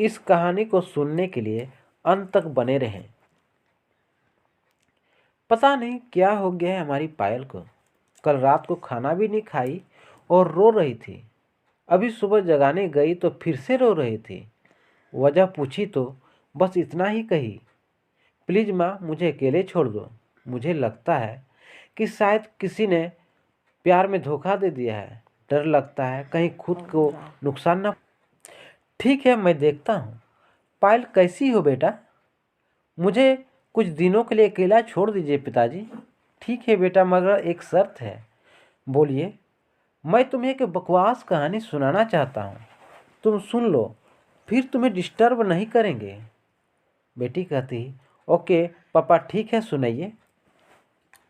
इस कहानी को सुनने के लिए अंत तक बने रहें। पता नहीं क्या हो गया है हमारी पायल को। कल रात को खाना भी नहीं खाई और रो रही थी। अभी सुबह जगाने गई तो फिर से रो रही थी। वजह पूछी तो बस इतना ही कही, प्लीज़ माँ मुझे अकेले छोड़ दो। मुझे लगता है कि शायद किसी ने प्यार में धोखा दे दिया है। डर लगता है कहीं खुद को नुकसान ना। ठीक है मैं देखता हूँ। पायल कैसी हो बेटा? मुझे कुछ दिनों के लिए अकेला छोड़ दीजिए पिताजी। ठीक है बेटा, मगर एक शर्त है। बोलिए। मैं तुम्हें एक बकवास कहानी सुनाना चाहता हूँ, तुम सुन लो, फिर तुम्हें डिस्टर्ब नहीं करेंगे। बेटी कहती, ओके पापा ठीक है सुनाइए।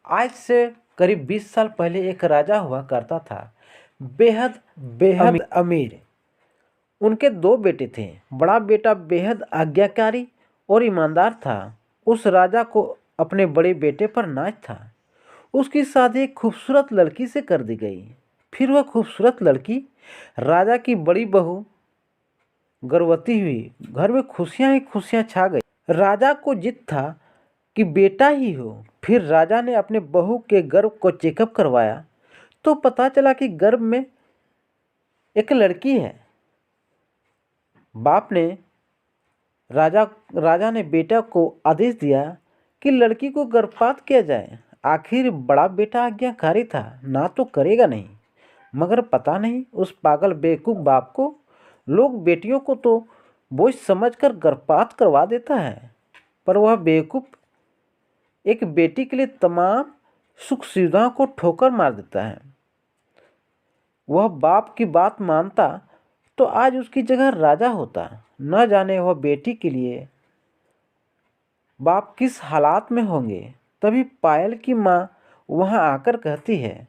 आज से करीब 20 साल पहले एक राजा हुआ करता था, बेहद बेहद अमीर। उनके दो बेटे थे। बड़ा बेटा बेहद आज्ञाकारी और ईमानदार था। उस राजा को अपने बड़े बेटे पर नाज था। उसकी शादी एक खूबसूरत लड़की से कर दी गई। फिर वह खूबसूरत लड़की राजा की बड़ी बहू गर्भवती हुई। घर में खुशियां ही खुशियां छा गई। राजा को जिद था कि बेटा ही हो। फिर राजा ने अपने बहू के गर्भ को चेकअप करवाया तो पता चला कि गर्भ में एक लड़की है। बाप ने राजा ने बेटा को आदेश दिया कि लड़की को गर्भपात किया जाए। आखिर बड़ा बेटा आज्ञाकारी था, ना तो करेगा नहीं। मगर पता नहीं उस पागल बेवकूफ़ बाप को लोग बेटियों को तो बोझ समझकर गर्भपात करवा देता है, पर वह बेवकूफ़ एक बेटी के लिए तमाम सुख सुविधाओं को ठोकर मार देता है। वह बाप की बात मानता तो आज उसकी जगह राजा होता। न जाने वह बेटी के लिए बाप किस हालात में होंगे। तभी पायल की माँ वहां आकर कहती है,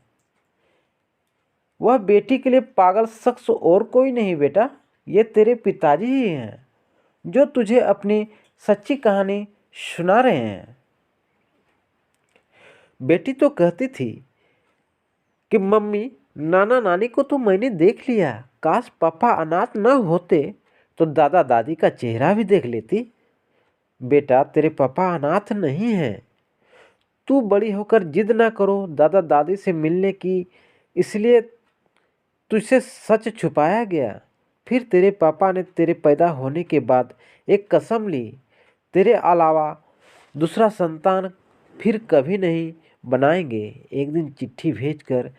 वह बेटी के लिए पागल शख्स और कोई नहीं बेटा, ये तेरे पिताजी ही हैं जो तुझे अपनी सच्ची कहानी सुना रहे हैं। बेटी तो कहती थी कि मम्मी नाना नानी को तो मैंने देख लिया, काश पापा अनाथ न होते तो दादा दादी का चेहरा भी देख लेती। बेटा तेरे पापा अनाथ नहीं हैं। तू बड़ी होकर जिद ना करो दादा दादी से मिलने की, इसलिए तुझसे सच छुपाया गया। फिर तेरे पापा ने तेरे पैदा होने के बाद एक कसम ली, तेरे अलावा दूसरा संतान फिर कभी नहीं बनाएंगे। एक दिन चिट्ठी भेजकर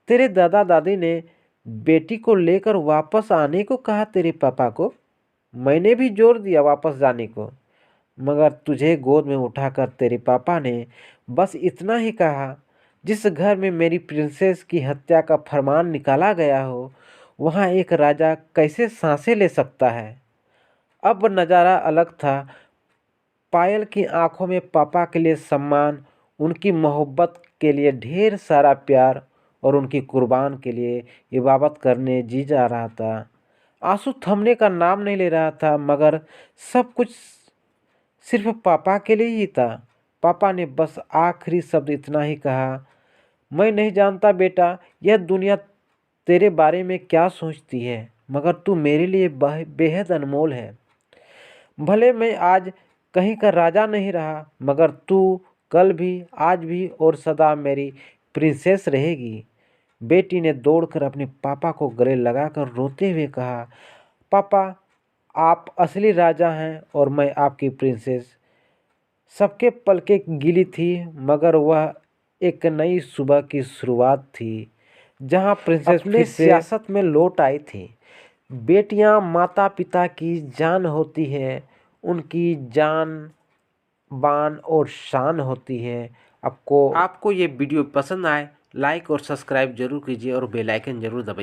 तेरे दादा दादी ने बेटी को लेकर वापस आने को कहा तेरे पापा को। मैंने भी जोर दिया वापस जाने को, मगर तुझे गोद में उठाकर तेरे पापा ने बस इतना ही कहा, जिस घर में मेरी प्रिंसेस की हत्या का फरमान निकाला गया हो वहाँ एक राजा कैसे सांसें ले सकता है। अब नज़ारा अलग था। पायल की आंखों में पापा के लिए सम्मान, उनकी मोहब्बत के लिए ढेर सारा प्यार और उनकी कुर्बान के लिए इबादत करने जी जा रहा था। आंसू थमने का नाम नहीं ले रहा था, मगर सब कुछ सिर्फ पापा के लिए ही था। पापा ने बस आखिरी शब्द इतना ही कहा, मैं नहीं जानता बेटा यह दुनिया तेरे बारे में क्या सोचती है, मगर तू मेरे लिए बेहद अनमोल है। भले मैं आज कहीं का राजा नहीं रहा, मगर तू कल भी, आज भी और सदा मेरी प्रिंसेस रहेगी। बेटी ने दौड़कर अपने पापा को गले लगाकर रोते हुए कहा, पापा आप असली राजा हैं और मैं आपकी प्रिंसेस। सबके पलकें गीली थी, मगर वह एक नई सुबह की शुरुआत थी जहां प्रिंसेस अपने सियासत में लौट आई थी। बेटियां माता पिता की जान होती है, उनकी जान बान और शान होती है। आपको ये वीडियो पसंद आए लाइक और सब्सक्राइब जरूर कीजिए और बेल आइकन जरूर दबाइए।